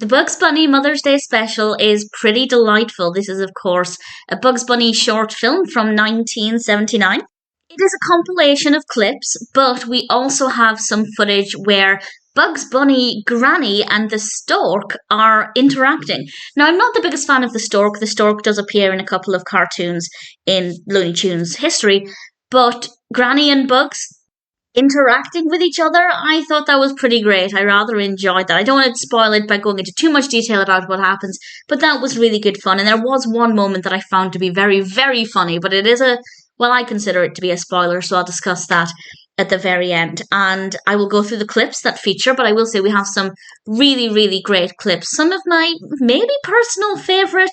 The Bugs Bunny Mother's Day special is pretty delightful. This is, of course, a Bugs Bunny short film from 1979. It is a compilation of clips, but we also have some footage where Bugs Bunny, Granny, and the stork are interacting. Now, I'm not the biggest fan of the stork. The stork does appear in a couple of cartoons in Looney Tunes history, but Granny and Bugs interacting with each other, I thought that was pretty great. I rather enjoyed that. I don't want to spoil it by going into too much detail about what happens, but that was really good fun. And there was one moment that I found to be very, very funny, but it is I consider it to be a spoiler, so I'll discuss that at the very end. And I will go through the clips that feature, but I will say we have some really, really great clips. Some of my maybe personal favorite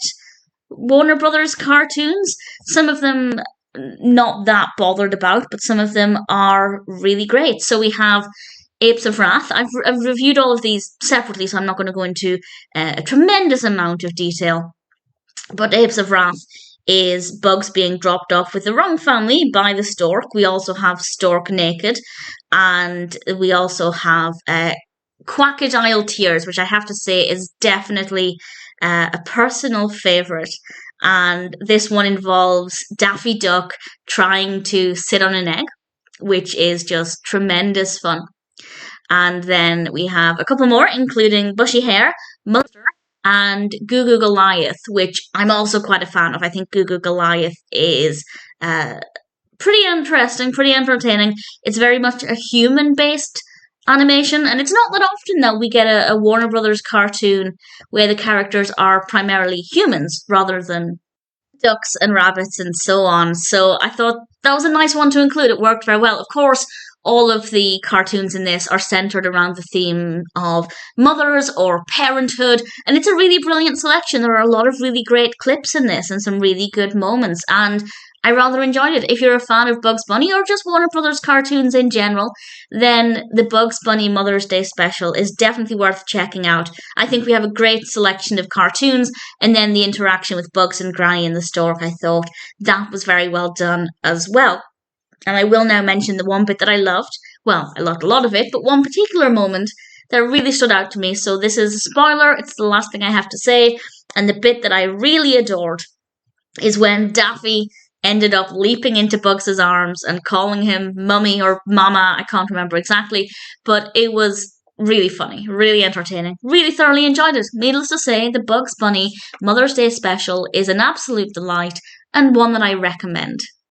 Warner Brothers cartoons. Some of them not that bothered about, but some of them are really great. So we have Apes of Wrath. I've reviewed all of these separately, so I'm not going to go into a tremendous amount of detail. But Apes of Wrath is Bugs being dropped off with the wrong family by the stork. We also have Stork Naked, and we also have Quackadile Tears, which I have to say is definitely a personal favourite. And this one involves Daffy Duck trying to sit on an egg, which is just tremendous fun. And then we have a couple more, including Bushy Hair, Mother, and Goo Goo Goliath, which I'm also quite a fan of. I think Goo Goo Goliath is pretty interesting, pretty entertaining. It's very much a human-based animation, and it's not that often that we get a Warner Brothers cartoon where the characters are primarily humans rather than ducks and rabbits and so on. So I thought that was a nice one to include. It worked very well. Of course, all of the cartoons in this are centered around the theme of mothers or parenthood, and it's a really brilliant selection. There are a lot of really great clips in this and some really good moments, and I rather enjoyed it. If you're a fan of Bugs Bunny or just Warner Brothers cartoons in general, then the Bugs Bunny Mother's Day special is definitely worth checking out. I think we have a great selection of cartoons, and then the interaction with Bugs and Granny and the stork, I thought that was very well done as well. And I will now mention the one bit that I loved. Well, I loved a lot of it, but one particular moment that really stood out to me. So this is a spoiler. It's the last thing I have to say. And the bit that I really adored is when Daffy ended up leaping into Bugs's arms and calling him mummy or mama. I can't remember exactly, but it was really funny, really entertaining, really thoroughly enjoyed it. Needless to say, the Bugs Bunny Mother's Day special is an absolute delight and one that I recommend.